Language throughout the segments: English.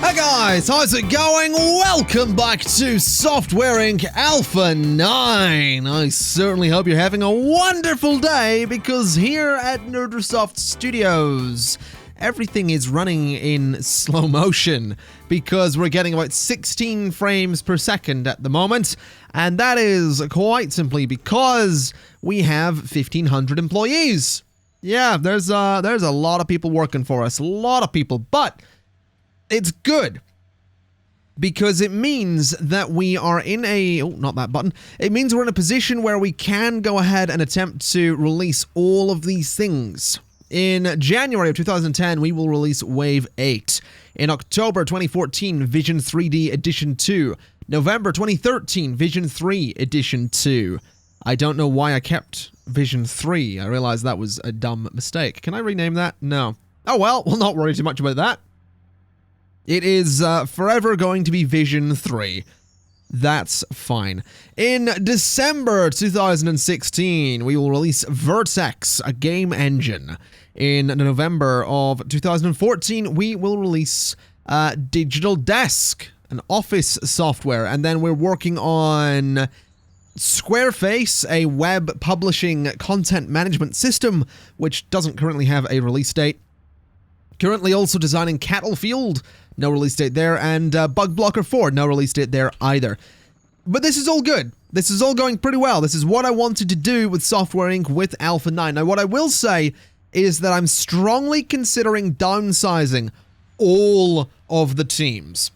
Hey guys, how's it going? Welcome back to Software Inc. Alpha 9. I certainly hope you're having a wonderful day, because here at Nerdersoft Studios, everything is running in slow motion, because we're getting about 16 frames per second at the moment, and that is quite simply because we have 1,500 employees. Yeah, there's a lot of people working for us, a lot of people, but it's good, because it means that we are in a... Oh, not that button. It means we're in a position where we can go ahead and attempt to release all of these things. In January of 2010, we will release Wave 8. In October 2014, Vision 3D Edition 2. November 2013, Vision 3 Edition 2. I don't know why I kept Vision 3. I realized that was a dumb mistake. Can I rename that? No. Oh well, we'll not worry too much about that. It is forever going to be Vision 3. That's fine. In December 2016, we will release Vertex, a game engine. In November of 2014, we will release Digital Desk, an office software. And then we're working on Squareface, a web publishing content management system, which doesn't currently have a release date. Currently also designing Cattlefield, no release date there, and Bug Blocker 4, no release date there either. But this is all good. This is all going pretty well. This is what I wanted to do with Software Inc. with Alpha 9. Now, what I will say is that I'm strongly considering downsizing all of the teams.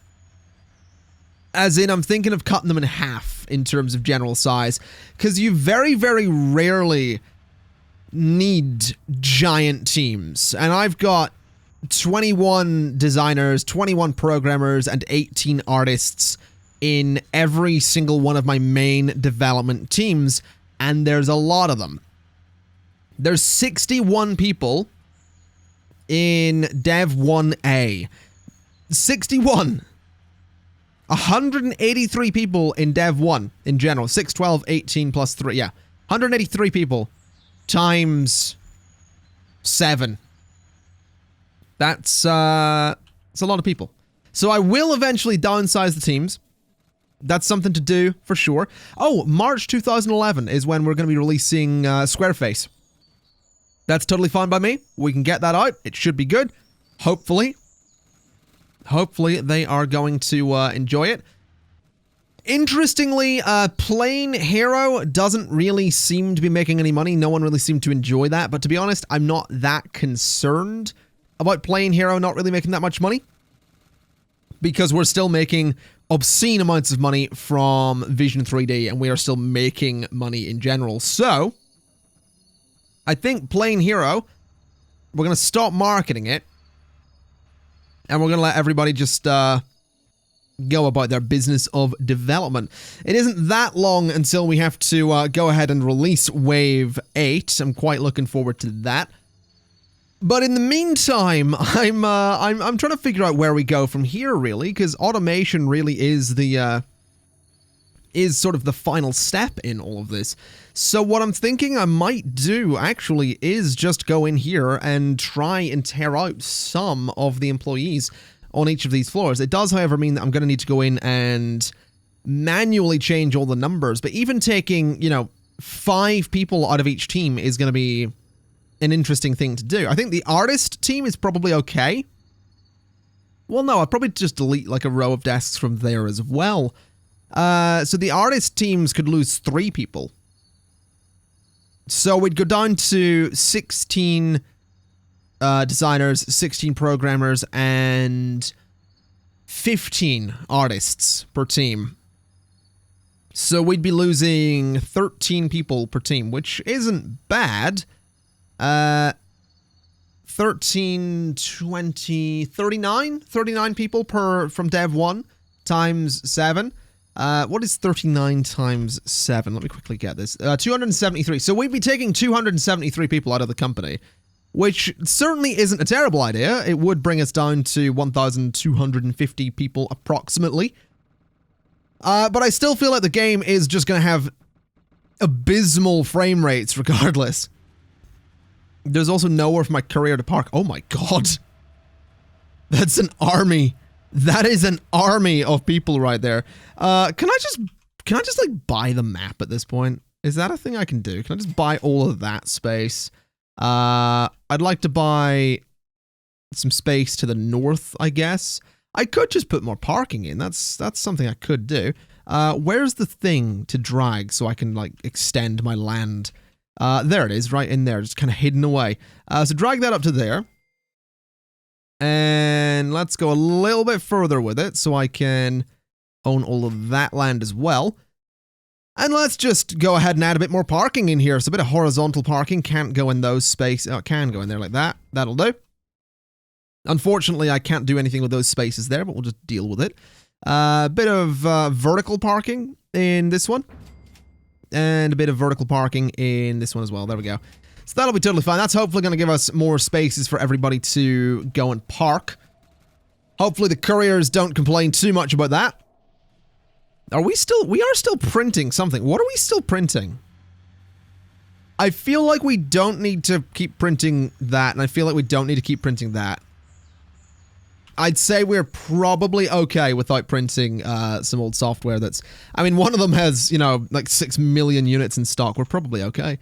As in, I'm thinking of cutting them in half in terms of general size, because you very, very rarely need giant teams. And I've got 21 designers, 21 programmers, and 18 artists in every single one of my main development teams, and there's a lot of them. There's 61 people in Dev 1A. 61! 183 people in Dev 1 in general. 6, 12, 18 plus 3, yeah. 183 people times 7. That's a lot of people. So I will eventually downsize the teams. That's something to do, for sure. Oh, March 2011 is when we're going to be releasing Squareface. That's totally fine by me. We can get that out. It should be good. Hopefully. Hopefully they are going to enjoy it. Interestingly, Plain Hero doesn't really seem to be making any money. No one really seemed to enjoy that. But to be honest, I'm not that concerned about Plain Hero not really making that much money, because we're still making obscene amounts of money from Vision 3D, and we are still making money in general. So I think Plain Hero, we're going to stop marketing it, and we're going to let everybody just go about their business of development. It isn't that long until we have to go ahead and release Wave 8. I'm quite looking forward to that. But in the meantime, I'm trying to figure out where we go from here, really, because automation really is the is sort of the final step in all of this. So what I'm thinking I might do, actually, is just go in here and try and tear out some of the employees on each of these floors. It does, however, mean that I'm going to need to go in and manually change all the numbers. But even taking, 5 people out of each team is going to be an interesting thing to do. I think the artist team is probably okay. Well, no, I'll probably just delete like a row of desks from there as well. So the artist teams could lose 3 people. So we'd go down to 16 designers, 16 programmers, and 15 artists per team. So we'd be losing 13 people per team, which isn't bad. 13, 20, 39 people from Dev 1 times 7. What is 39 times 7? Let me quickly get this. 273. So we'd be taking 273 people out of the company, which certainly isn't a terrible idea. It would bring us down to 1,250 people approximately. But I still feel like the game is just going to have abysmal frame rates regardless. There's also nowhere for my courier to park. Oh my god. That's an army That is an army of people right there. Can I just like buy the map at this point? Is that a thing I can do? Can I just buy all of that space? I'd like to buy some space to the north, I guess. I could just put more parking in. That's something I could do. Where's the thing to drag so I can like extend my land? There it is, right in there, just kind of hidden away. So drag that up to there. And let's go a little bit further with it so I can own all of that land as well. And let's just go ahead and add a bit more parking in here. So a bit of horizontal parking can't go in those spaces. Oh, it can go in there like that. That'll do. Unfortunately, I can't do anything with those spaces there, but we'll just deal with it. A bit of vertical parking in this one. And a bit of vertical parking in this one as well. There we go. So that'll be totally fine. That's hopefully going to give us more spaces for everybody to go and park. Hopefully the couriers don't complain too much about that. We are still printing something. What are we still printing? I feel like we don't need to keep printing that, and I feel like we don't need to keep printing that. I'd say we're probably okay without printing some old software that's... I mean, one of them has, you know, like 6 million units in stock. We're probably okay.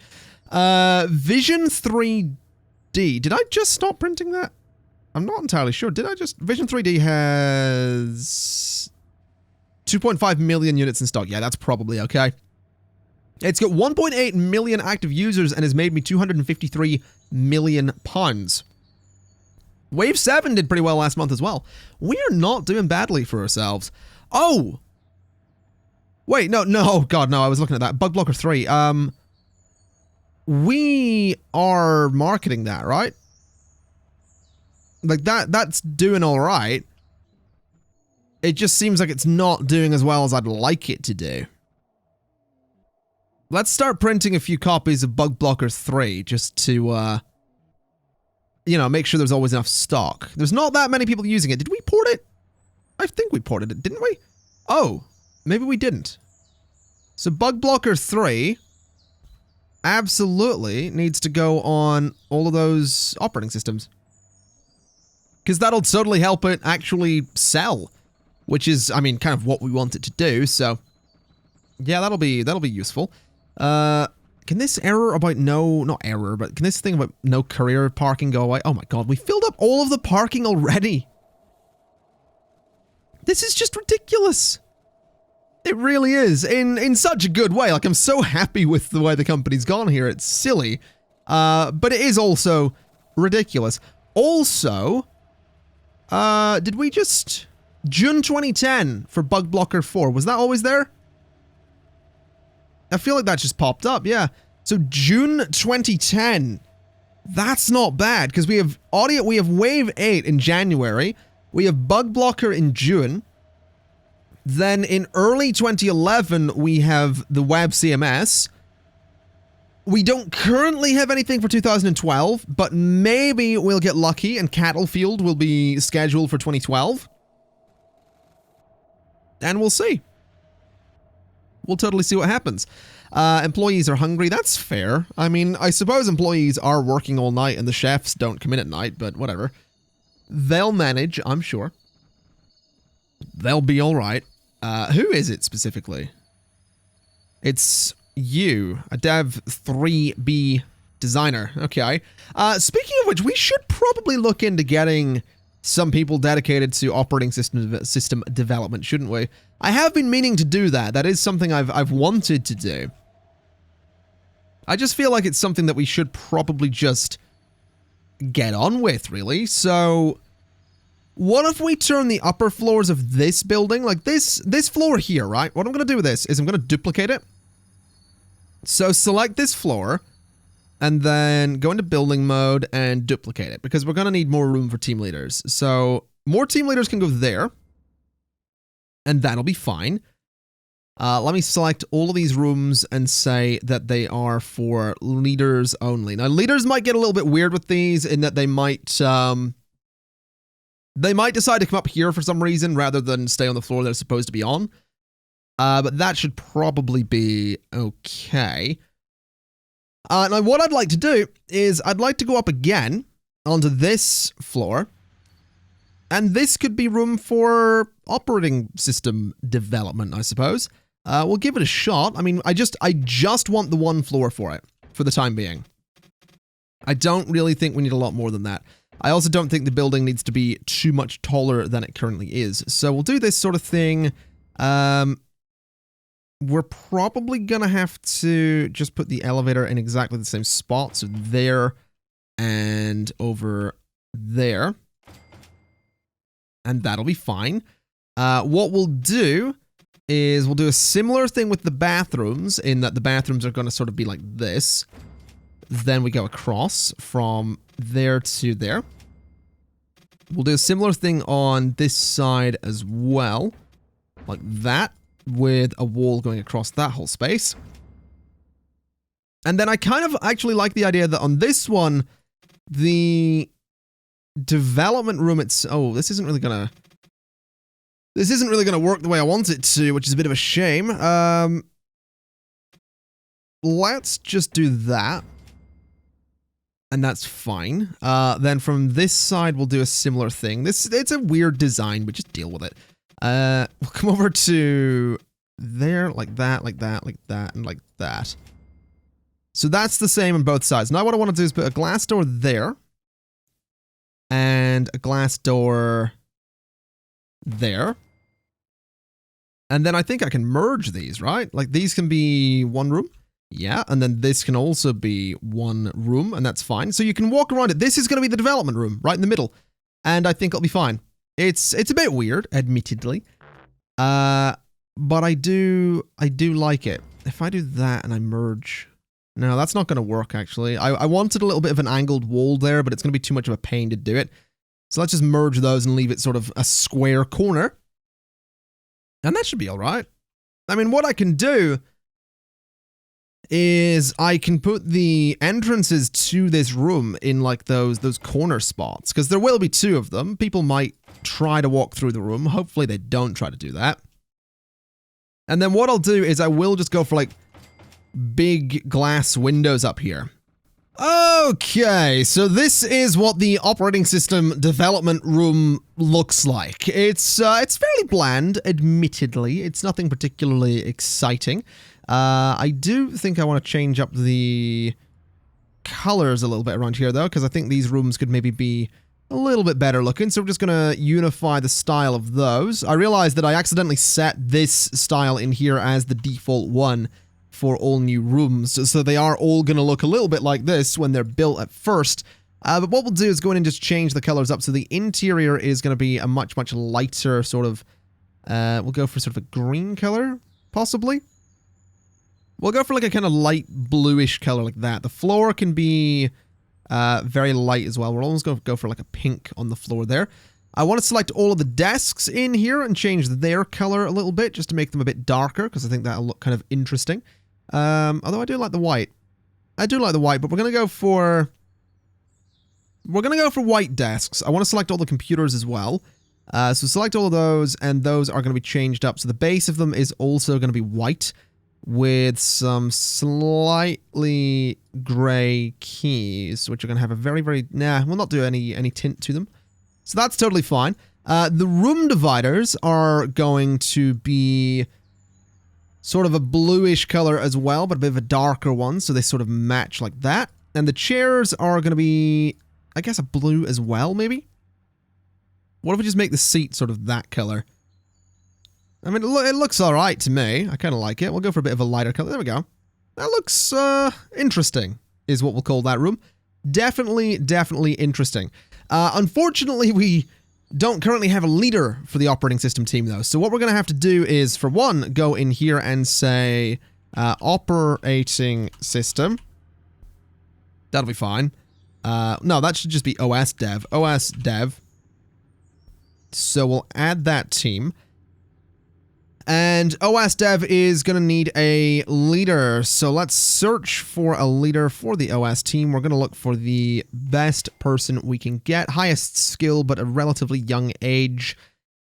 Vision 3D. Did I just stop printing that? I'm not entirely sure. Did I just... Vision 3D has 2.5 million units in stock. Yeah, that's probably okay. It's got 1.8 million active users and has made me £253 million. Wave 7 did pretty well last month as well. We are not doing badly for ourselves. Oh! Wait, no, God, no, I was looking at that. Bug Blocker 3. We are marketing that, right? Like, that's doing alright. It just seems like it's not doing as well as I'd like it to do. Let's start printing a few copies of Bug Blocker 3 just to, you know, make sure there's always enough stock. There's not that many people using it. Did we port it? I think we ported it, didn't we? Oh, maybe we didn't. So Bug Blocker 3 absolutely needs to go on all of those operating systems. Because that'll totally help it actually sell. Which is, I mean, kind of what we want it to do, so... Yeah, that'll be useful. Can this error about not error, but can this thing about no courier parking go away? Oh my god, we filled up all of the parking already! This is just ridiculous! It really is, in such a good way. Like, I'm so happy with the way the company's gone here, it's silly. But it is also ridiculous. Also, did we just... June 2010 for Bug Blocker 4, was that always there? I feel like that just popped up, yeah. So June 2010, that's not bad, because we have Wave 8 in January, we have Bug Blocker in June, then in early 2011 we have the Web CMS. We don't currently have anything for 2012, but maybe we'll get lucky and Cattlefield will be scheduled for 2012. And we'll see. We'll totally see what happens. Employees are hungry. That's fair. I mean, I suppose employees are working all night and the chefs don't come in at night, but whatever. They'll manage, I'm sure. They'll be all right. Who is it specifically? It's you, a Dev 3B designer. Okay. Speaking of which, we should probably look into getting some people dedicated to operating system development, shouldn't we? I have been meaning to do that. That is something I've wanted to do. I just feel like it's something that we should probably just get on with, really. So, what if we turn the upper floors of this building, like this floor here, right? What I'm going to do with this is I'm going to duplicate it. So, select this floor, and then go into building mode and duplicate it, because we're going to need more room for team leaders. So, more team leaders can go there, and that'll be fine. Let me select all of these rooms and say that they are for leaders only. Now, leaders might get a little bit weird with these in that they might decide to come up here for some reason rather than stay on the floor they're supposed to be on. But that should probably be okay. Now, what I'd like to do is I'd like to go up again onto this floor And this could be room for operating system development, I suppose. We'll give it a shot. I mean, I just want the one floor for it, for the time being. I don't really think we need a lot more than that. I also don't think the building needs to be too much taller than it currently is. So we'll do this sort of thing. We're probably gonna have to just put the elevator in exactly the same spot. So there and over there. And that'll be fine. What we'll do is we'll do a similar thing with the bathrooms, in that the bathrooms are going to sort of be like this. Then we go across from there to there. We'll do a similar thing on this side as well, like that, with a wall going across that whole space. And then I kind of actually like the idea that on this one, the development room, this isn't really gonna work the way I want it to, which is a bit of a shame. Let's just do that. And that's fine. Then from this side, we'll do a similar thing. It's a weird design, but just deal with it. We'll come over to there, like that, like that, like that, and like that. So that's the same on both sides. Now what I want to do is put a glass door there. And a glass door there. And then I think I can merge these, right? Like these can be one room. Yeah, and then this can also be one room, and that's fine. So you can walk around it. This is going to be the development room, right in the middle. And I think it'll be fine. It's a bit weird, admittedly. But I do like it. If I do that and I merge... No, that's not going to work, actually. I wanted a little bit of an angled wall there, but it's going to be too much of a pain to do it. So let's just merge those and leave it sort of a square corner. And that should be all right. I mean, what I can do is I can put the entrances to this room in like those corner spots, because there will be two of them. People might try to walk through the room. Hopefully they don't try to do that. And then what I'll do is I will just go for like big glass windows up here. Okay, so this is what the operating system development room looks like. It's fairly bland, admittedly. It's nothing particularly exciting. I do think I want to change up the colors a little bit around here, though, because I think these rooms could maybe be a little bit better looking. So we're just going to unify the style of those. I realized that I accidentally set this style in here as the default one for all new rooms, so they are all going to look a little bit like this when they're built at first. But what we'll do is go in and just change the colors up, so the interior is going to be a much lighter sort of, we'll go for sort of a green color, possibly. We'll go for like a kind of light bluish color like that. The floor can be very light as well. We're almost going to go for like a pink on the floor there. I want to select all of the desks in here and change their color a little bit, just to make them a bit darker, because I think that'll look kind of interesting. Although I do like the white. I do like the white, but we're going to go for white desks. I want to select all the computers as well. So select all of those, and those are going to be changed up. So the base of them is also going to be white with some slightly gray keys, which are going to have a very... Nah, we'll not do any tint to them. So that's totally fine. The room dividers are going to be sort of a bluish color as well, but a bit of a darker one, so they sort of match like that. And the chairs are going to be, I guess, a blue as well, maybe? What if we just make the seat sort of that color? I mean, it looks alright to me. I kind of like it. We'll go for a bit of a lighter color. There we go. That looks interesting, is what we'll call that room. Definitely interesting. Unfortunately, we don't currently have a leader for the operating system team, though. So what we're going to have to do is, for one, go in here and say operating system. That'll be fine. No, that should just be OS dev. OS dev. So we'll add that team. And OS dev is going to need a leader. So let's search for a leader for the OS team. We're going to look for the best person we can get. Highest skill, but a relatively young age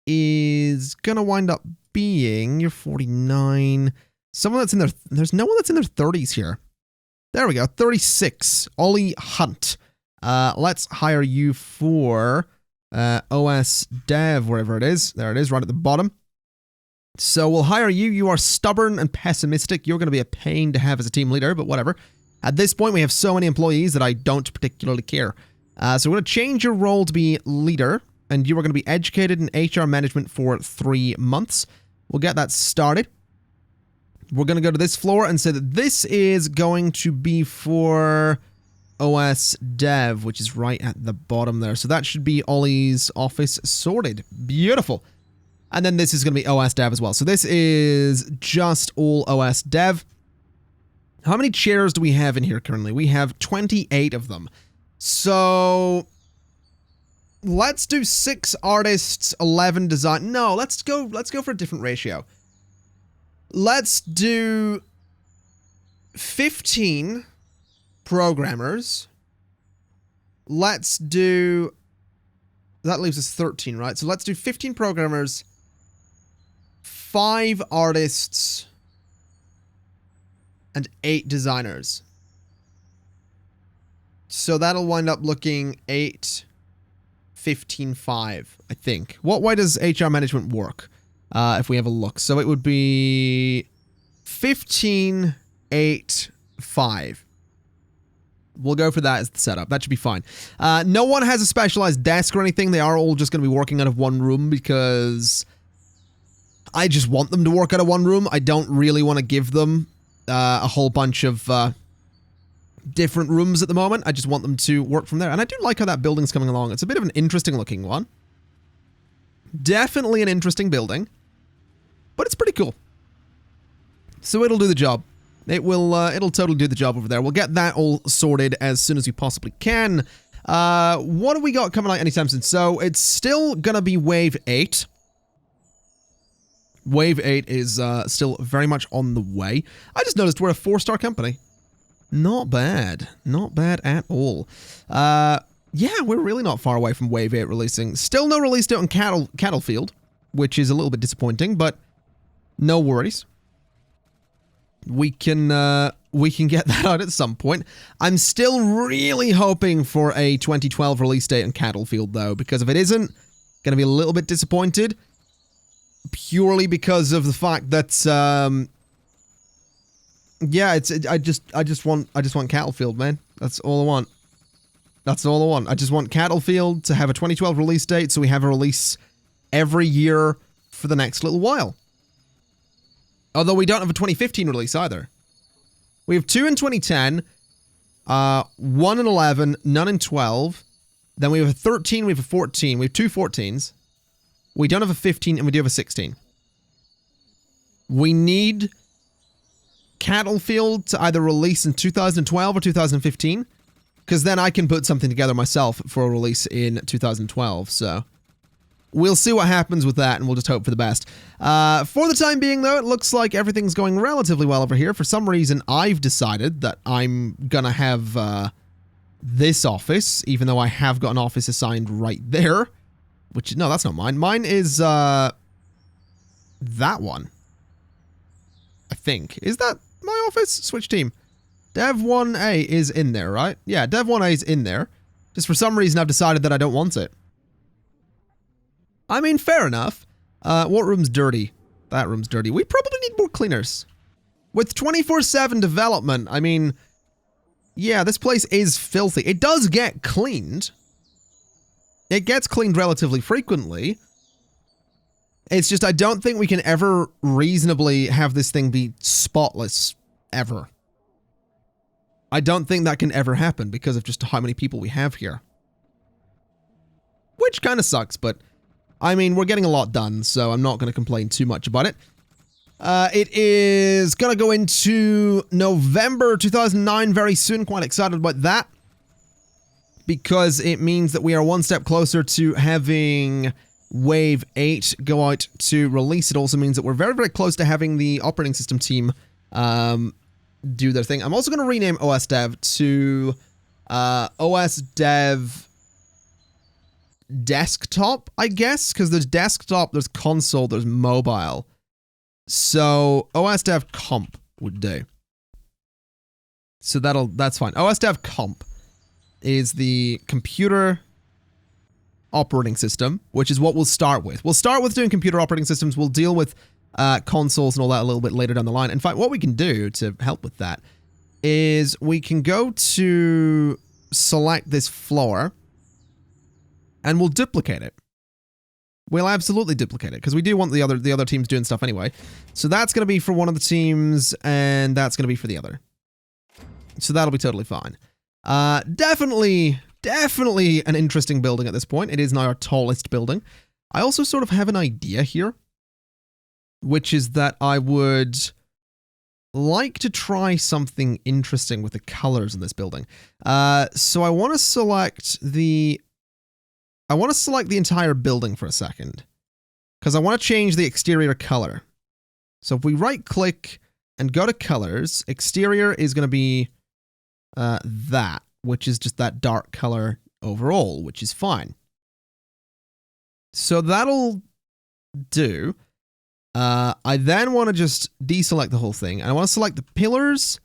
is going to wind up being, you're 49. Someone that's in their, there's no one that's in their 30s here. There we go, 36. Ollie Hunt. Let's hire you for OS dev, wherever it is. There it is, right at the bottom. So we'll hire you. You are stubborn and pessimistic. You're going to be a pain to have as a team leader, but whatever. At this point, we have so many employees that I don't particularly care. So we're going to change your role to be leader, and you are going to be educated in HR management for 3 months. We'll get that started. We're going to go to this floor and say that this is going to be for OS Dev, which is right at the bottom there. So that should be Ollie's office sorted. Beautiful. And then this is going to be OS Dev as well. So this is just all OS Dev. How many chairs do we have in here currently? We have 28 of them. So let's do 6 artists, 11 design. No, let's go for a different ratio. Let's do 15 programmers. Let's do... That leaves us 13, right? So let's do 15 programmers, 5 artists, and 8 designers. So that'll wind up looking 8, 15, 5, I think. What way does HR management work? If we have a look. So it would be 15, 8, 5. We'll go for that as the setup. That should be fine. No one has a specialized desk or anything. They are all just going to be working out of one room because I just want them to work out of one room. I don't really want to give them a whole bunch of different rooms at the moment. I just want them to work from there. And I do like how that building's coming along. It's a bit of an interesting looking one. Definitely an interesting building. But it's pretty cool. So it'll do the job. It'll totally do the job over there. We'll get that all sorted as soon as we possibly can. What do we got coming out anytime soon? So it's still gonna be Wave 8. Wave 8 is still very much on the way. I just noticed we're a 4-star company. Not bad. Not bad at all. Yeah, we're really not far away from Wave 8 releasing. Still no release date on Cattlefield, which is a little bit disappointing, but no worries. We can get that out at some point. I'm still really hoping for a 2012 release date on Cattlefield, though, because if it isn't, gonna be a little bit disappointed. Purely because of the fact that, yeah, I just want Cattlefield, man. That's all I want. That's all I want. I just want Cattlefield to have a 2012 release date, so we have a release every year for the next little while. Although we don't have a 2015 release either. We have 2 in 2010, 1 in 11, none in 12. Then we have a 13, we have a 14. We have 2 14s. We don't have a 15, and we do have a 16. We need Cattlefield to either release in 2012 or 2015, because then I can put something together myself for a release in 2012, so we'll see what happens with that, and we'll just hope for the best. For the time being, though, it looks like everything's going relatively well over here. For some reason, I've decided that I'm gonna have this office, even though I have got an office assigned right there, which, no, that's not mine. Mine is that one, I think. Is that my office? Switch team. Dev 1A is in there, right? Yeah, Dev 1A is in there. Just for some reason, I've decided that I don't want it. I mean, fair enough. What room's dirty? That room's dirty. We probably need more cleaners. With 24/7 development, I mean, yeah, this place is filthy. It does get cleaned. It gets cleaned relatively frequently. It's just I don't think we can ever reasonably have this thing be spotless, ever. I don't think that can ever happen because of just how many people we have here. Which kind of sucks, but I mean, we're getting a lot done, so I'm not going to complain too much about it. It is going to go into November 2009 very soon. Quite excited about that, because it means that we are one step closer to having Wave 8 go out to release. It also means that we're very, very close to having the operating system team do their thing. I'm also going to rename OS Dev to OS Dev Desktop, I guess, because there's desktop, there's console, there's mobile. So OS Dev Comp would do. So that's fine. OS Dev Comp is the computer operating system, which is what we'll start with. We'll start with doing computer operating systems. We'll deal with consoles and all that a little bit later down the line. In fact, what we can do to help with that is we can go to select this floor and we'll duplicate it. We'll absolutely duplicate it because we do want the other teams doing stuff anyway. So that's going to be for one of the teams and that's going to be for the other. So that'll be totally fine. Definitely an interesting building at this point. It is now our tallest building. I also sort of have an idea here, which is that I would like to try something interesting with the colors in this building. So I want to select the entire building for a second, because I want to change the exterior color. So if we right click and go to colors, exterior is going to be that, which is just that dark color overall, which is fine. So that'll do. I then want to just deselect the whole thing, and I want to select the pillars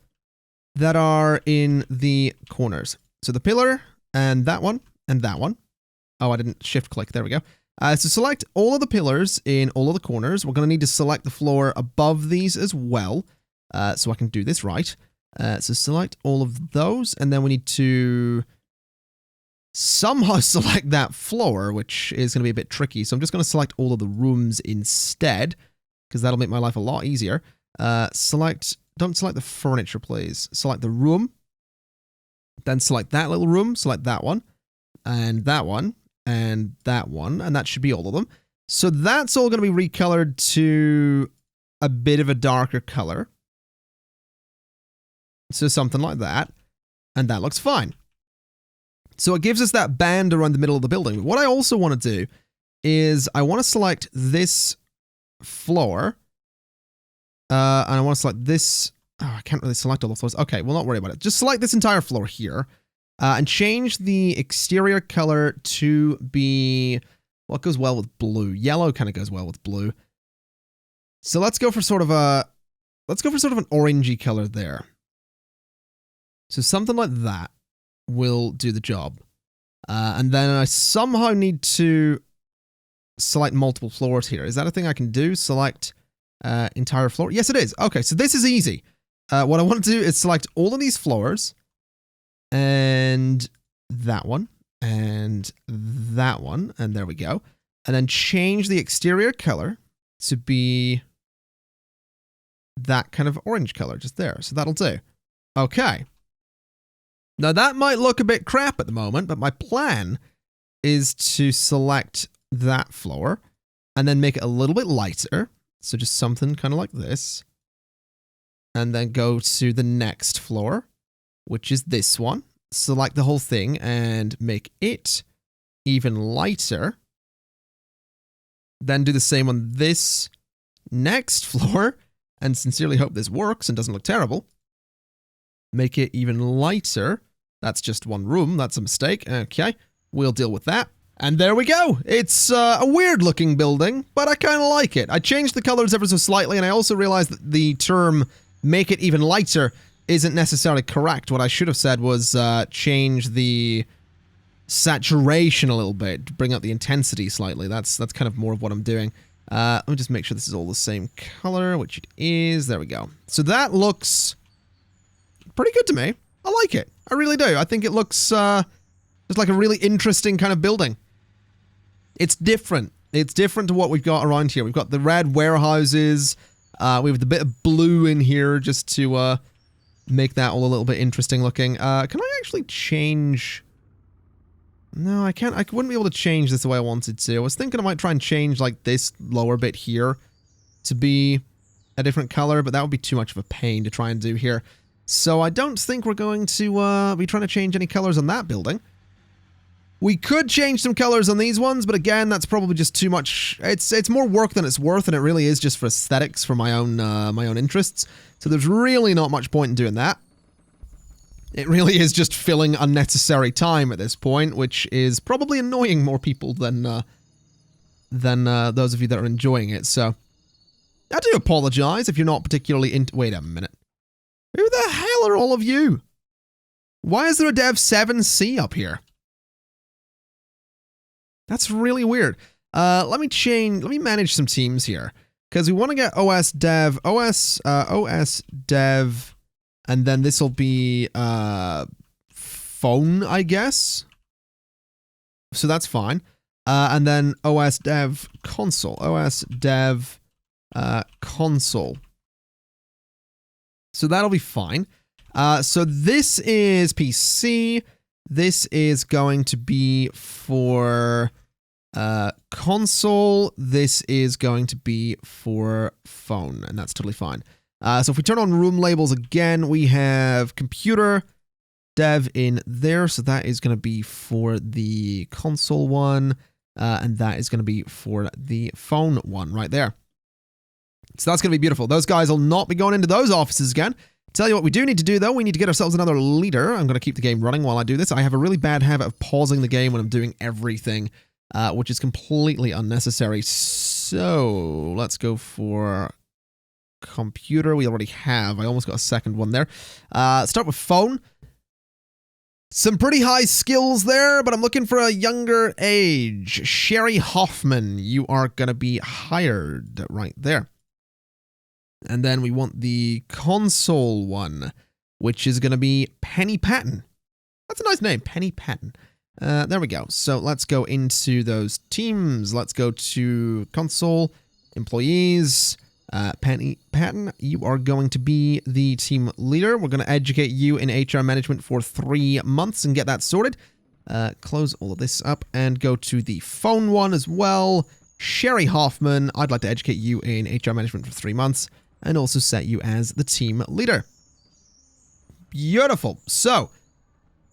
that are in the corners. So the pillar, and that one, and that one. Oh, I didn't shift click. There we go. So select all of the pillars in all of the corners. We're going to need to select the floor above these as well, so I can do this right. So select all of those, and then we need to somehow select that floor, which is going to be a bit tricky. So I'm just going to select all of the rooms instead, because that'll make my life a lot easier. Don't select the furniture, please. Select the room, then select that little room, select that one, and that one, and that one, and that should be all of them. So that's all going to be recolored to a bit of a darker color. So something like that, and that looks fine. So it gives us that band around the middle of the building. But what I also want to do is I want to select this floor, and I want to select this. Oh, I can't really select all the floors. Okay, we'll not worry about it. Just select this entire floor here, and change the exterior color to be what goes well with blue. Yellow kind of goes well with blue. So let's go for sort of an orangey color there. So something like that will do the job. And then I somehow need to select multiple floors here. Is that a thing I can do? Select entire floor? Yes, it is. Okay, so this is easy. What I want to do is select all of these floors, and that one, and that one, and there we go. And then change the exterior color to be that kind of orange color just there. So that'll do. Okay. Now that might look a bit crap at the moment, but my plan is to select that floor and then make it a little bit lighter. So just something kind of like this. And then go to the next floor, which is this one. Select the whole thing and make it even lighter. Then do the same on this next floor, and sincerely hope this works and doesn't look terrible. Make it even lighter. That's just one room. That's a mistake. Okay, we'll deal with that. And there we go. It's a weird looking building, but I kind of like it. I changed the colors ever so slightly, and I also realized that the term make it even lighter isn't necessarily correct. What I should have said was change the saturation a little bit, bring up the intensity slightly. That's kind of more of what I'm doing. Let me just make sure this is all the same color, which it is. There we go. So that looks pretty good to me. I like it. I really do. I think it looks just like a really interesting kind of building. It's different. It's different to what we've got around here. We've got the red warehouses. We have the bit of blue in here just to make that all a little bit interesting looking. Can I actually change? No, I can't. I wouldn't be able to change this the way I wanted to. I was thinking I might try and change like this lower bit here to be a different color, but that would be too much of a pain to try and do here. So I don't think we're going to be trying to change any colors on that building. We could change some colors on these ones, but again, that's probably just too much. It's more work than it's worth, and it really is just for aesthetics, for my own interests. So there's really not much point in doing that. It really is just filling unnecessary time at this point, which is probably annoying more people than those of you that are enjoying it. So I do apologize if you're not particularly into. Wait a minute. Who the hell are all of you? Why is there a Dev 7C up here? That's really weird. Let me manage some teams here. Because we want to get OS dev, OS dev, and then this will be phone, I guess. So that's fine. And then OS dev console, OS dev console. So that'll be fine. So this is PC. This is going to be for console. This is going to be for phone, and that's totally fine. So if we turn on room labels again, we have computer dev in there. So that is going to be for the console one, and that is going to be for the phone one right there. So that's going to be beautiful. Those guys will not be going into those offices again. Tell you what we do need to do, though. We need to get ourselves another leader. I'm going to keep the game running while I do this. I have a really bad habit of pausing the game when I'm doing everything, which is completely unnecessary. So let's go for computer. We already have. I almost got a second one there. Start with phone. Some pretty high skills there, but I'm looking for a younger age. Sherry Hoffman, you are going to be hired right there. And then we want the console one, which is going to be Penny Patton. That's a nice name, Penny Patton. There we go. So let's go into those teams. Let's go to console, employees. Penny Patton, you are going to be the team leader. We're going to educate you in HR management for 3 months and get that sorted. Close all of this up and go to the phone one as well. Sherry Hoffman, I'd like to educate you in HR management for 3 months. And also set you as the team leader. Beautiful. So,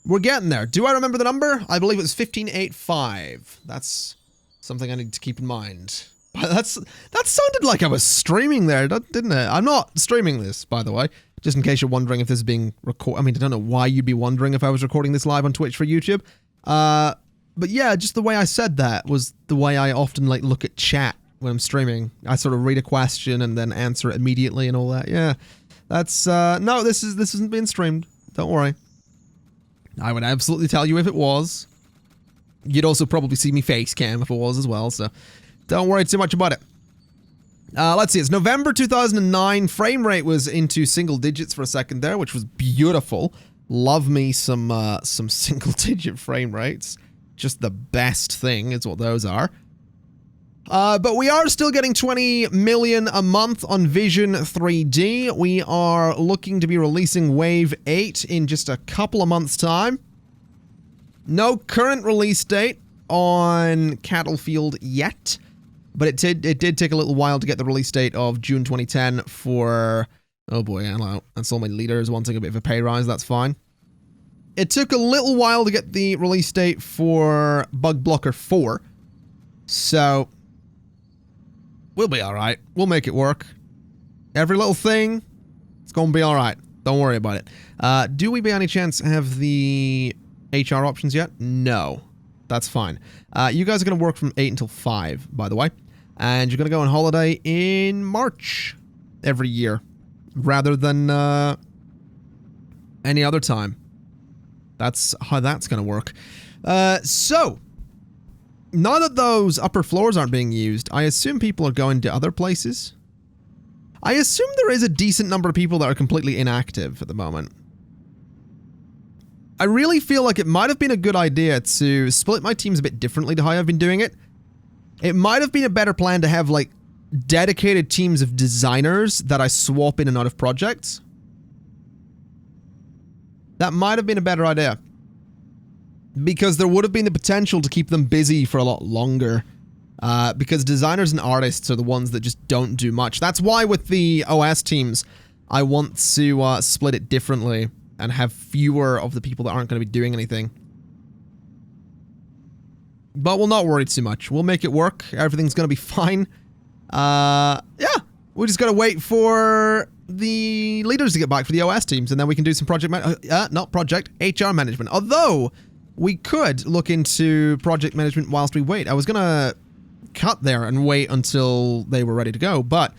we're getting there. Do I remember the number? I believe it was 1585. That's something I need to keep in mind. But that sounded like I was streaming there, didn't it? I'm not streaming this, by the way. Just in case you're wondering if this is being recorded. I mean, I don't know why you'd be wondering if I was recording this live on Twitch for YouTube. But yeah, just the way I said that was the way I often look at chat when I'm streaming. I sort of read a question and then answer it immediately and all that. Yeah, that's, no, this isn't being streamed. Don't worry. I would absolutely tell you if it was. You'd also probably see me face cam if it was as well, so don't worry too much about it. Let's see, it's November 2009. Frame rate was into single digits for a second there, which was beautiful. Love me some single digit frame rates. Just the best thing is what those are. But we are still getting 20 million a month on Vision 3D. We are looking to be releasing Wave 8 in just a couple of months' time. No current release date on Battlefield yet, but it did take a little while to get the release date of June 2010 for... Oh boy, I don't know. That's all my leaders wanting a bit of a pay rise, that's fine. It took a little while to get the release date for Bug Blocker 4, so... We'll be alright. We'll make it work. Every little thing, it's gonna be alright. Don't worry about it. Do we by any chance have the HR options yet? No. That's fine. You guys are gonna work from 8 until 5, by the way. And you're gonna go on holiday in March every year. Rather than any other time. That's how that's gonna work. So... Now that those upper floors aren't being used, I assume people are going to other places. I assume there is a decent number of people that are completely inactive at the moment. I really feel like it might have been a good idea to split my teams a bit differently to how I've been doing it. It might have been a better plan to have, like, dedicated teams of designers that I swap in and out of projects. That might have been a better idea. Because there would have been the potential to keep them busy for a lot longer. Because designers and artists are the ones that just don't do much. That's why with the OS teams, I want to split it differently and have fewer of the people that aren't going to be doing anything. But we'll not worry too much. We'll make it work. Everything's going to be fine. Yeah, we just got to wait for the leaders to get back for the OS teams, and then we can do some HR management. Although... we could look into project management whilst we wait. I was going to cut there and wait until they were ready to go, but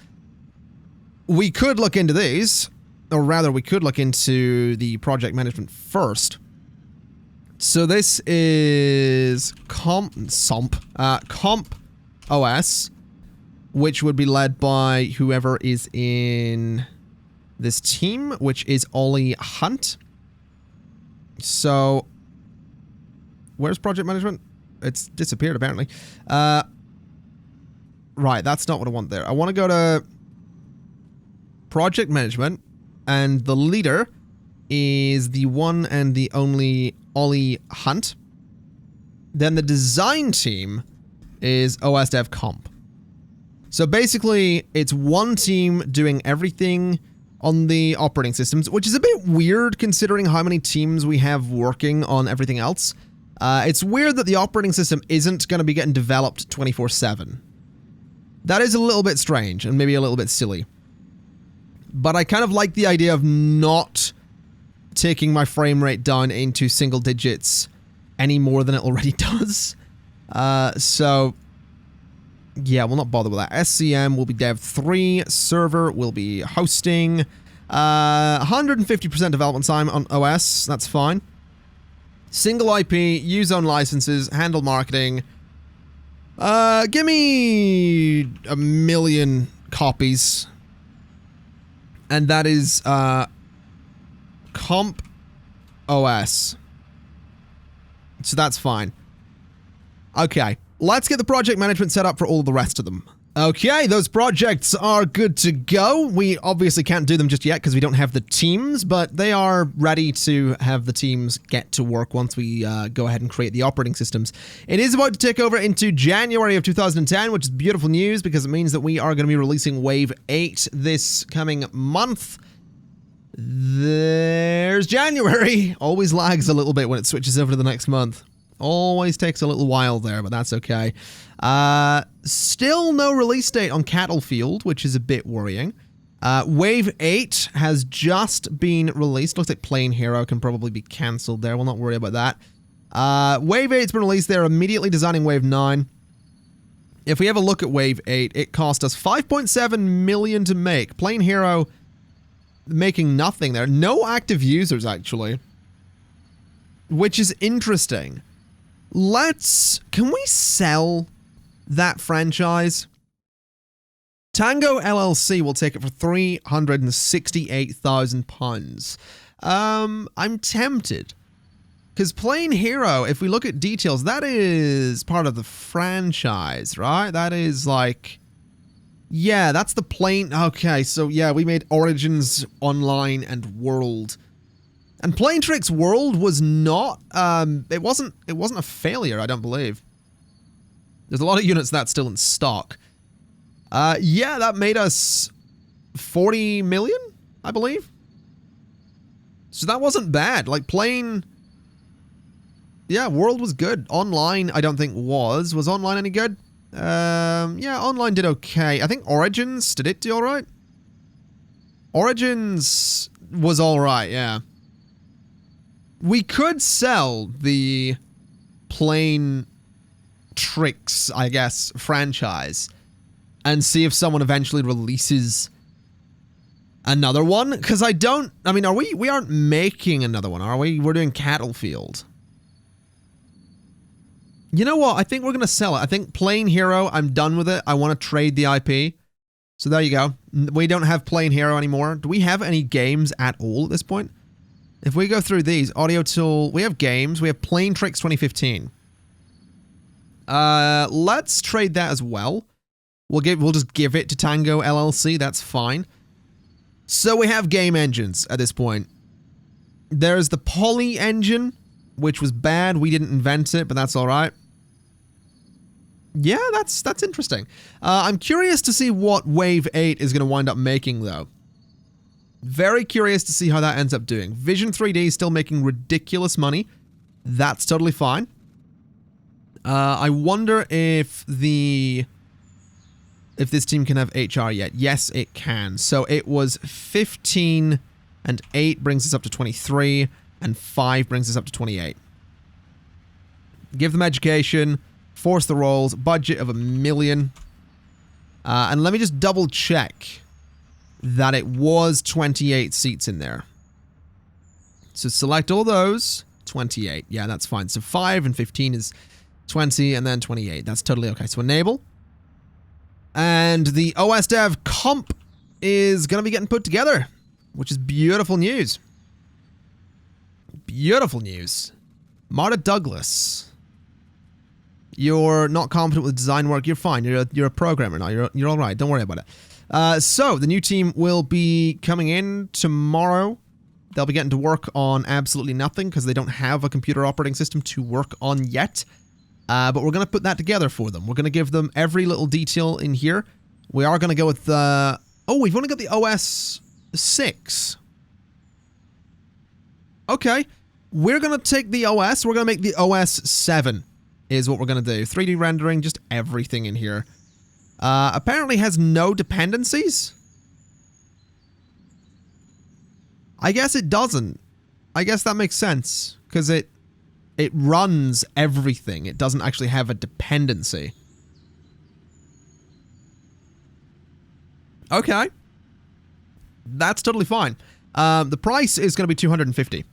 we could look into these, or rather we could look into the project management first So this is Comp OS, which would be led by whoever is in this team, which is Ollie Hunt. So, where's project management? It's disappeared, apparently. Right, that's not what I want there. I want to go to project management, and the leader is the one and the only Ollie Hunt. Then the design team is OS Dev Comp. So basically, it's one team doing everything on the operating systems, which is a bit weird considering how many teams we have working on everything else. It's weird that the operating system isn't going to be getting developed 24/7. That is a little bit strange and maybe a little bit silly. But I kind of like the idea of not taking my frame rate down into single digits any more than it already does. So, yeah, we'll not bother with that. SCM will be Dev 3. Server will be hosting. 150% development time on OS. That's fine. Single IP, use own licenses, handle marketing. Give me 1 million copies. And that is Comp OS. So that's fine. Okay, let's get the project management set up for all the rest of them. Okay, those projects are good to go. We obviously can't do them just yet because we don't have the teams, but they are ready to have the teams get to work once we go ahead and create the operating systems. It is about to take over into January of 2010, which is beautiful news because it means that we are going to be releasing Wave 8 this coming month. There's January. Always lags a little bit when it switches over to the next month. Always takes a little while there, but that's okay. Still no release date on Battlefield, which is a bit worrying. Wave 8 has just been released. Looks like Plane Hero can probably be cancelled there. We'll not worry about that. Wave 8's been released. They're immediately designing Wave 9. If we have a look at Wave 8, it cost us $5.7 million to make. Plane Hero making nothing there. No active users, actually. Which is interesting. Can we sell that franchise? Tango LLC will take it for £368,000. I'm tempted. Because Plane Hero, if we look at details, that is part of the franchise, right? That is like... Yeah, that's the plane... Okay, so yeah, we made Origins Online and World. And Plane Tricks World was not, it wasn't a failure, I don't believe. There's a lot of units that's still in stock. Yeah, that made us 40 million, I believe. So that wasn't bad. Like, Plane... Yeah, World was good. Online, I don't think was. Was Online any good? Yeah, Online did okay. I think Origins, did it do alright? Origins was alright, yeah. We could sell the Plane Tricks, I guess, franchise and see if someone eventually releases another one. Because I mean, we aren't making another one, are we? We're doing Battlefield. You know what? I think we're going to sell it. I think Plane Hero, I'm done with it. I want to trade the IP. So there you go. We don't have Plane Hero anymore. Do we have any games at all at this point? If we go through these, Audio Tool, we have games. We have Plane Tricks 2015. Let's trade that as well. We'll just give it to Tango LLC. That's fine. So we have game engines at this point. There's the Poly engine, which was bad. We didn't invent it, but that's all right. Yeah, that's interesting. I'm curious to see what Wave 8 is going to wind up making, though. Very curious to see how that ends up doing. Vision 3D is still making ridiculous money. That's totally fine. I wonder if this team can have HR yet. Yes, it can. So it was 15 and 8 brings us up to 23 and 5 brings us up to 28. Give them education, force the roles, budget of $1 million. And let me just double check that it was 28 seats in there. So select all those. 28. Yeah, that's fine. So 5 and 15 is 20 and then 28. That's totally okay. So enable. And the OS dev comp is going to be getting put together, which is beautiful news. Beautiful news. Marta Douglas. You're not competent with design work. You're fine. You're a programmer now. You're all right. Don't worry about it. So the new team will be coming in tomorrow. They'll be getting to work on absolutely nothing because they don't have a computer operating system to work on yet. But we're going to put that together for them. We're going to give them every little detail in here. We are going to go with the... Oh, we've only got the OS 6. Okay. We're going to take the OS. We're going to make the OS 7 is what we're going to do. 3D rendering, just everything in here. Apparently has no dependencies. I guess it doesn't. I guess that makes sense because it runs everything. It doesn't actually have a dependency. Okay. That's totally fine. The price is going to be $250.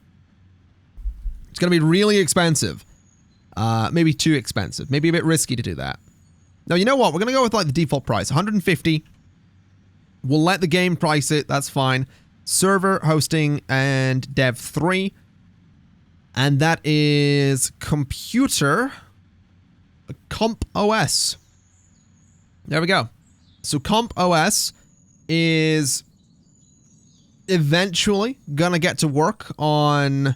It's going to be really expensive. Maybe too expensive. Maybe a bit risky to do that. Now, you know what? We're going to go with like the default price. $150. We'll let the game price it. That's fine. Server, hosting, and dev 3. And that is computer comp OS. There we go. So comp OS is eventually going to get to work on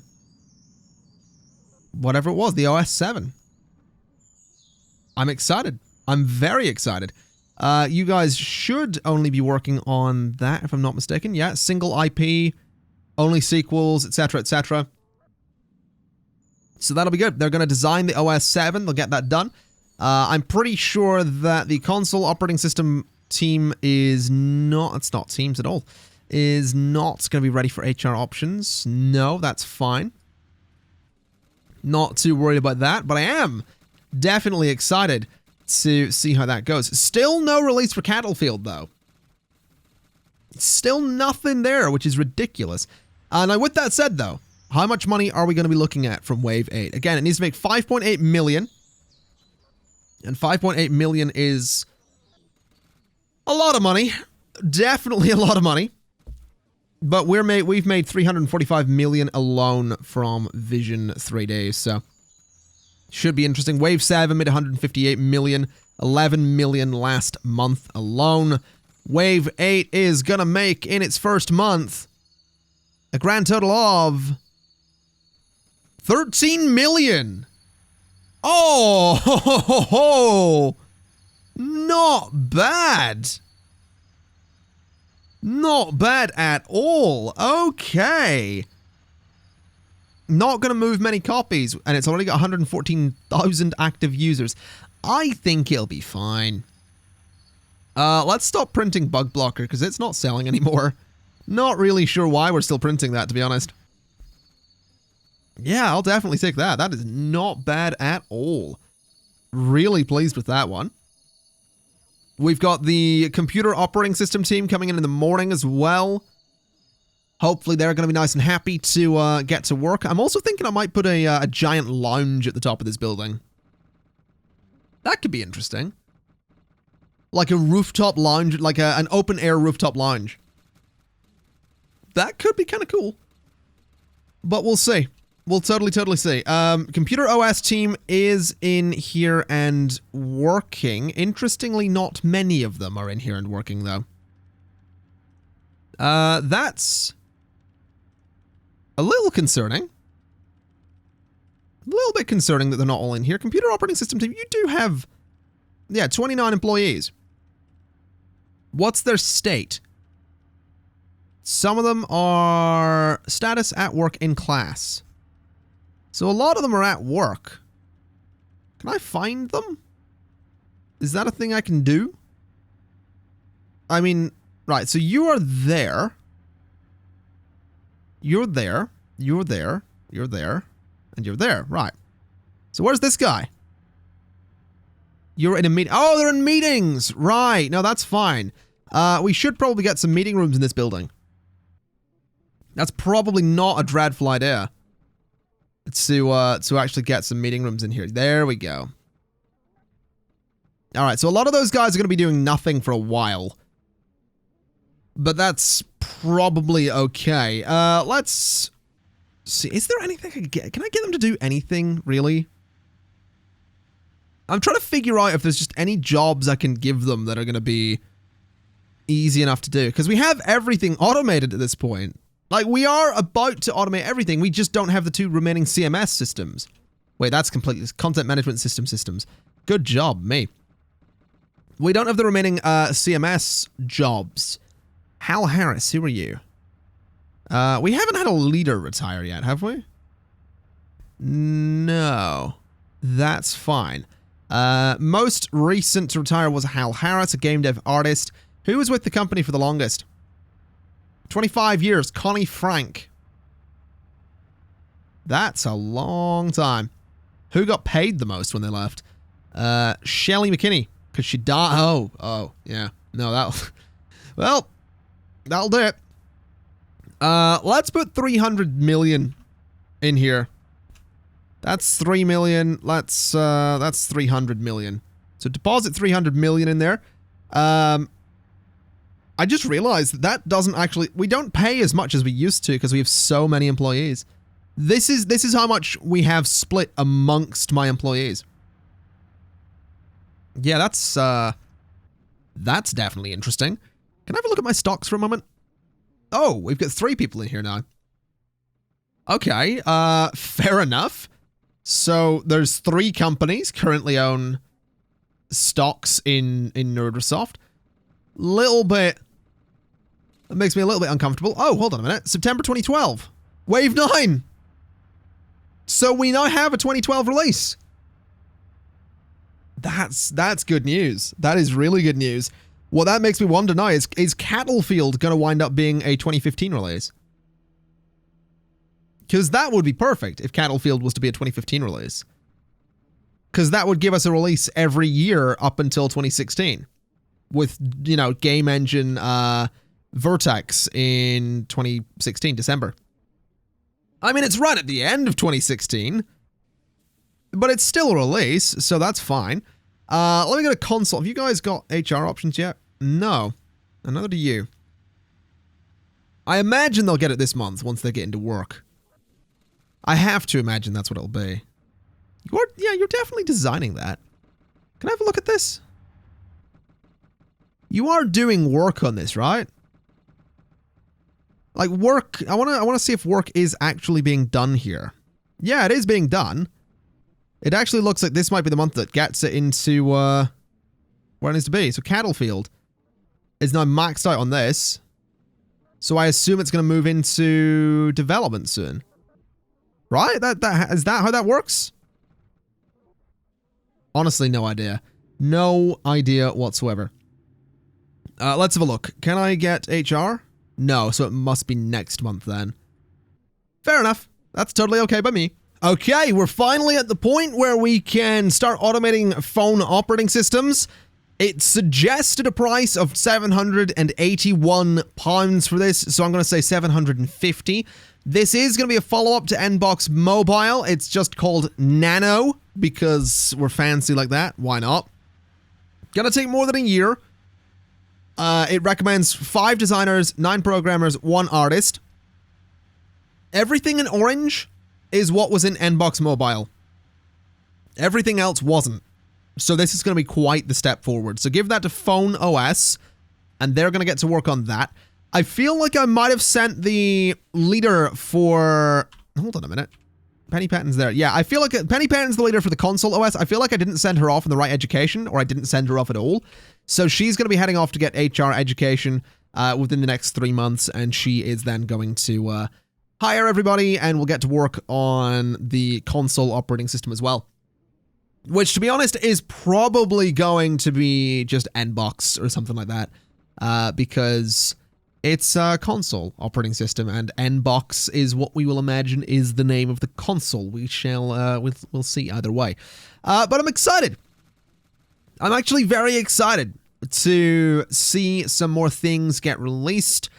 whatever it was, the OS 7. I'm excited. I'm very excited. You guys should only be working on that, if I'm not mistaken. Yeah, single IP, only sequels, etc., etc. So that'll be good. They're going to design the OS 7. They'll get that done. I'm pretty sure that the console operating system team is not... It's not Teams at all. Is not going to be ready for HR options. No, that's fine. Not too worried about that, but I am definitely excited to see how that goes. Still no release for Battlefield, though. Still nothing there, which is ridiculous. Now, with that said, though, how much money are we going to be looking at from Wave 8? Again, it needs to make 5.8 million. And 5.8 million is a lot of money. Definitely a lot of money. But we've made 345 million alone from Vision 3D, so should be interesting. Wave 7 made 158 million, 11 million last month alone. Wave 8 is gonna make in its first month a grand total of 13 million. Oh, ho, ho, ho, ho. Not bad. Not bad at all. Okay. Not going to move many copies, and it's already got 114,000 active users. I think it'll be fine. Let's stop printing Bug Blocker, because it's not selling anymore. Not really sure why we're still printing that, to be honest. Yeah, I'll definitely take that. That is not bad at all. Really pleased with that one. We've got the computer operating system team coming in the morning as well. Hopefully they're going to be nice and happy to get to work. I'm also thinking I might put a giant lounge at the top of this building. That could be interesting. Like a rooftop lounge, like an open air rooftop lounge. That could be kind of cool. But we'll see. We'll totally see. Computer OS team is in here and working. Interestingly, not many of them are in here and working, though. That's a little concerning. A little bit concerning that they're not all in here. Computer operating system team, you do have, yeah, 29 employees. What's their state? Some of them are status at work in class. So a lot of them are at work. Can I find them? Is that a thing I can do? I mean, right, so you are there. You're there. You're there. You're there. And you're there. Right. So where's this guy? You're in a meeting. Oh, they're in meetings. Right. No, that's fine. We should probably get some meeting rooms in this building. That's probably not a dreadful idea. to actually get some meeting rooms in here. There we go. All right, so a lot of those guys are going to be doing nothing for a while. But that's probably okay. Let's see. Is there anything I can get? Can I get them to do anything, really? I'm trying to figure out if there's just any jobs I can give them that are going to be easy enough to do. Because we have everything automated at this point. Like, we are about to automate everything. We just don't have the 2 remaining CMS systems. Wait, that's completely... Content management systems. Good job, me. We don't have the remaining CMS jobs. Hal Harris, who are you? We haven't had a leader retire yet, have we? No. That's fine. Most recent to retire was Hal Harris, a game dev artist. Who was with the company for the longest? 25 years, Connie Frank. That's a long time. Who got paid the most when they left? Shelley McKinney, because she died. Oh, yeah. No, that'll... Well, that'll do it. Let's put 300 million in here. That's 3 million. That's 300 million. So deposit 300 million in there. I just realized that doesn't actually... We don't pay as much as we used to because we have so many employees. This is how much we have split amongst my employees. Yeah, that's definitely interesting. Can I have a look at my stocks for a moment? Oh, we've got 3 people in here now. Okay, fair enough. So there's 3 companies currently own stocks in Nerdrasoft. Little bit... It makes me a little bit uncomfortable. Oh, hold on a minute. September 2012. Wave 9. So we now have a 2012 release. That's good news. That is really good news. What that makes me wonder now is Cattlefield going to wind up being a 2015 release? Because that would be perfect if Cattlefield was to be a 2015 release. Because that would give us a release every year up until 2016. With, you know, Game Engine Vertex in 2016, December. I mean, it's right at the end of 2016. But it's still a release, so that's fine. Let me get a console. Have you guys got HR options yet? No. And neither do you. I imagine they'll get it this month once they get into work. I have to imagine that's what it'll be. You're definitely designing that. Can I have a look at this? You are doing work on this, right? Like work, I want to see if work is actually being done here. Yeah, it is being done. It actually looks like this might be the month that gets it into where it needs to be. So Cattlefield is now maxed out on this. So I assume it's going to move into development soon. Right? Is that how that works? Honestly, no idea. No idea whatsoever. Let's have a look. Can I get HR? No, so it must be next month then. Fair enough. That's totally okay by me. Okay, we're finally at the point where we can start automating phone operating systems. It suggested a price of £781 for this, so I'm going to say 750. This is going to be a follow-up to Nbox Mobile. It's just called Nano, because we're fancy like that. Why not? Gonna take more than a year. It recommends 5 designers, 9 programmers, 1 artist. Everything in orange is what was in Nbox Mobile. Everything else wasn't. So this is going to be quite the step forward. So give that to Phone OS, and they're going to get to work on that. I feel like I might have sent the leader for... Hold on a minute. Penny Patton's there. Yeah, I feel like Penny Patton's the leader for the console OS. I feel like I didn't send her off in the right education, or I didn't send her off at all. So she's going to be heading off to get HR education within the next 3 months, and she is then going to hire everybody, and we'll get to work on the console operating system as well. Which, to be honest, is probably going to be just Nbox or something like that, because it's a console operating system, and Nbox is what we will imagine is the name of the console. We shall, we'll see either way. But I'm excited. I'm actually very excited to see some more things get released.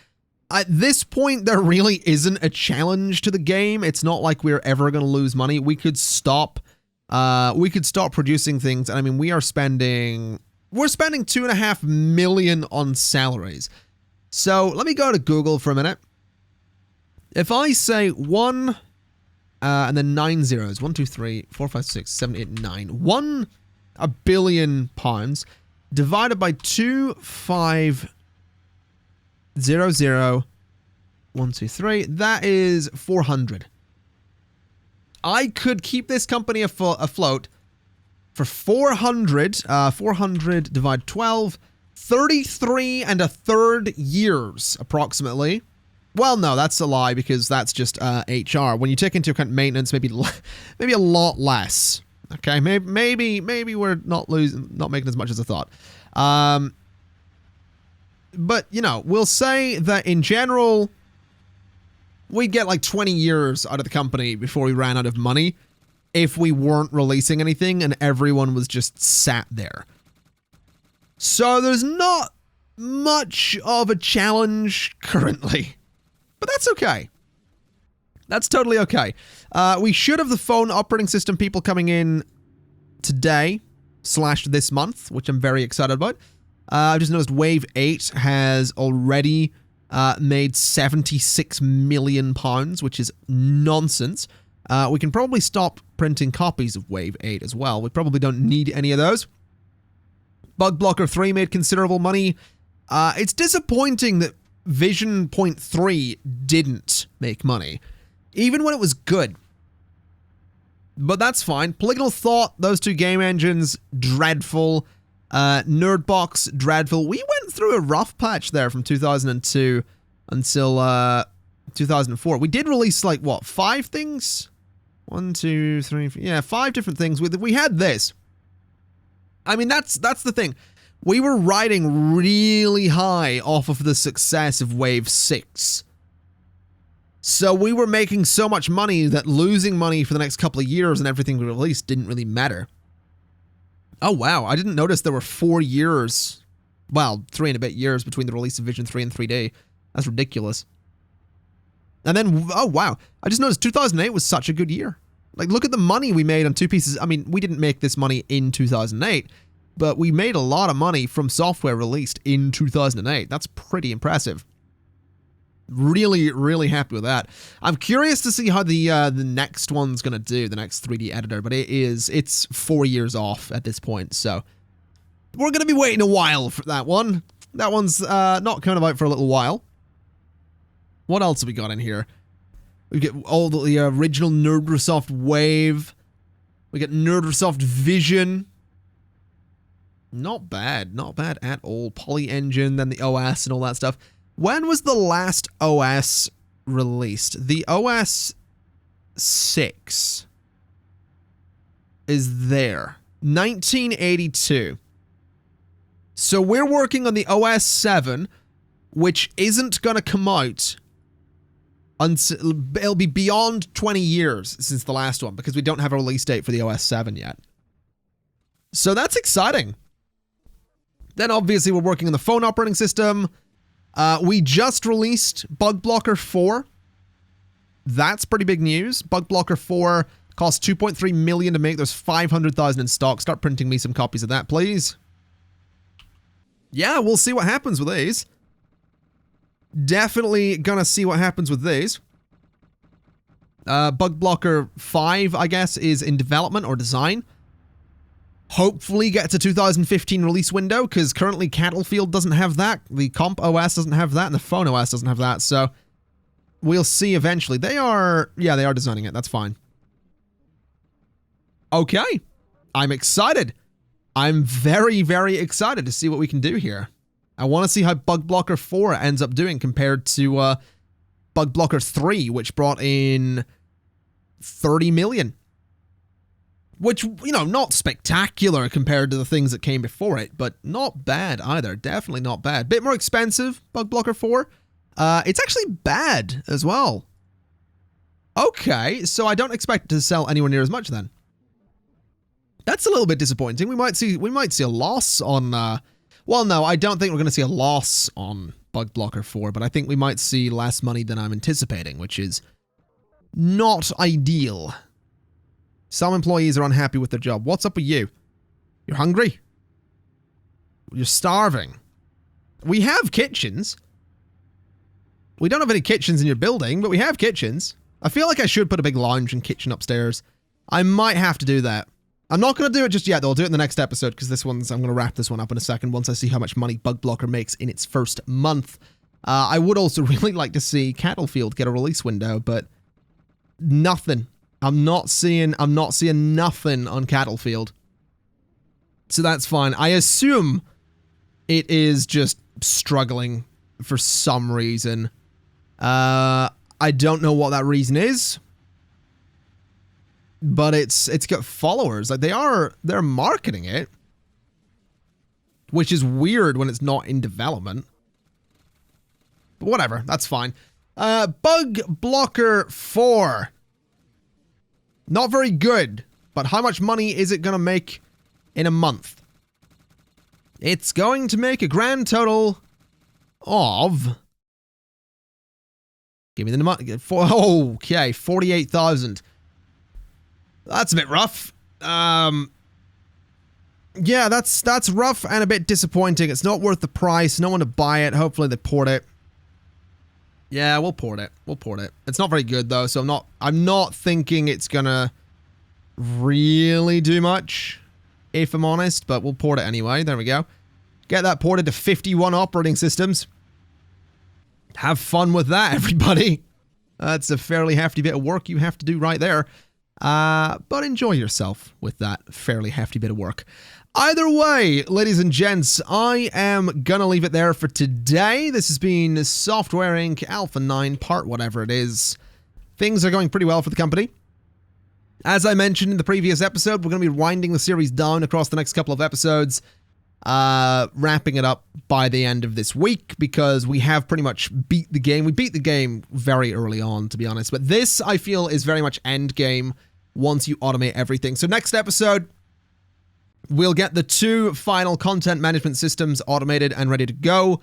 At this point, there really isn't a challenge to the game. It's not like we're ever going to lose money. We could stop producing things. And I mean, we're spending 2.5 million on salaries. So let me go to Google for a minute. If I say 1 and then 9 zeros, 1, 2, 3, 4, 5, 6, 7, 8, 9, 1 billion pounds divided by 2, 5, 0, 0, 1, 2, 3, that is 400. I could keep this company afloat for 400, 400 divided 12, 33 and a third years, approximately. Well, no, that's a lie because that's just HR. When you take into account maintenance, maybe a lot less. Okay, maybe we're not making as much as I thought. But you know, we'll say that in general, we'd get like 20 years out of the company before we ran out of money if we weren't releasing anything and everyone was just sat there. So there's not much of a challenge currently. But that's okay. That's totally okay. We should have the phone operating system people coming in today / this month, which I'm very excited about. I've just noticed Wave 8 has already made 76 million pounds, which is nonsense. We can probably stop printing copies of Wave 8 as well. We probably don't need any of those. Bug Blocker 3 made considerable money. It's disappointing that Vision Point 3 didn't make money, even when it was good. But that's fine. Polygonal Thought, those two game engines, dreadful. Nerdbox, dreadful. We went through a rough patch there from 2002 until 2004. We did release like, what, 5 things? 1, 2, 3, 4, yeah, 5 different things. We had this. I mean, that's the thing. We were riding really high off of the success of Wave 6. So we were making so much money that losing money for the next couple of years and everything we released didn't really matter. Oh, wow. I didn't notice there were 4 years, well, 3 and a bit years between the release of Vision 3 and 3D. That's ridiculous. And then, oh, wow. I just noticed 2008 was such a good year. Like, look at the money we made on 2 pieces. I mean, we didn't make this money in 2008. But we made a lot of money from software released in 2008. That's pretty impressive. Really, really happy with that. I'm curious to see how the next one's gonna do, the next 3D editor, but it's 4 years off at this point, so we're gonna be waiting a while for that one. That one's not coming out for a little while. What else have we got in here? We get all the original Nerdsoft Wave. We get Nerdsoft Vision. Not bad at all. Poly Engine, then the OS and all that stuff. When was the last OS released? The OS 6 is there. 1982. So we're working on the OS 7, which isn't going to come out until it'll be beyond 20 years since the last one because we don't have a release date for the OS 7 yet. So that's exciting. Then obviously we're working on the phone operating system. We just released Bug Blocker 4. That's pretty big news. Bug Blocker 4 cost 2.3 million to make. There's 500,000 in stock. Start printing me some copies of that, please. Yeah, we'll see what happens with these. Definitely gonna see what happens with these. Bug Blocker 5, I guess, is in development or design. Hopefully get to 2015 release window, because currently Battlefield doesn't have that, the Comp OS doesn't have that, and the Phone OS doesn't have that, so we'll see eventually. They are designing it, that's fine. Okay, I'm excited. I'm very, very excited to see what we can do here. I want to see how Bug Blocker 4 ends up doing compared to Bug Blocker 3, which brought in 30 million. Which, you know, not spectacular compared to the things that came before it, but not bad either. Definitely not bad. Bit more expensive, Bug Blocker 4. It's actually bad as well. Okay, so I don't expect it to sell anywhere near as much then. That's a little bit disappointing. We might see a loss on, well, no, I don't think we're going to see a loss on bug blocker for, but I think we might see less money than I'm anticipating, which is not ideal. Some employees are unhappy with their job. What's up with you? You're hungry? You're starving. We have kitchens. We don't have any kitchens in your building, but we have kitchens. I feel like I should put a big lounge and kitchen upstairs. I might have to do that. I'm not going to do it just yet, though. I'll do it in the next episode, because I'm going to wrap this one up in a second once I see how much money Bug Blocker makes in its first month. I would also really like to see Cattlefield get a release window, but nothing. I'm not seeing nothing on Cattlefield. So that's fine. I assume it is just struggling for some reason. I don't know what that reason is. But it's got followers. Like they're marketing it. Which is weird when it's not in development. But whatever, that's fine. Bug Blocker 4. Not very good. But how much money is it going to make in a month? It's going to make a grand total of... Give me the money. Okay, 48,000. That's a bit rough. Yeah, that's rough and a bit disappointing. It's not worth the price. No one to buy it. Hopefully they port it. Yeah, we'll port it. We'll port it. It's not very good though, so I'm not thinking it's gonna really do much, if I'm honest, but we'll port it anyway. There we go. Get that ported to 51 operating systems. Have fun with that, everybody. That's a fairly hefty bit of work you have to do right there. But enjoy yourself with that fairly hefty bit of work. Either way, ladies and gents, I am gonna leave it there for today. This has been Software Inc. Alpha 9 part whatever it is. Things are going pretty well for the company. As I mentioned in the previous episode, we're going to be winding the series down across the next couple of episodes. Wrapping it up by the end of this week because we have pretty much beat the game. We beat the game very early on, to be honest. But this, I feel, is very much end game once you automate everything. So next episode, we'll get the 2 final content management systems automated and ready to go.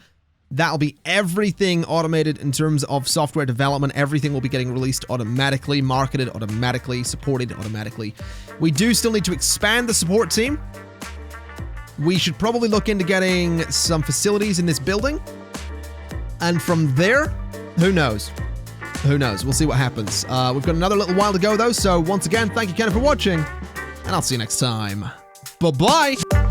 That'll be everything automated in terms of software development. Everything will be getting released automatically, marketed automatically, supported automatically. We do still need to expand the support team. We should probably look into getting some facilities in this building. And from there, who knows? Who knows? We'll see what happens. We've got another little while to go, though. So once again, thank you, Ken, for watching. And I'll see you next time. Bye-bye.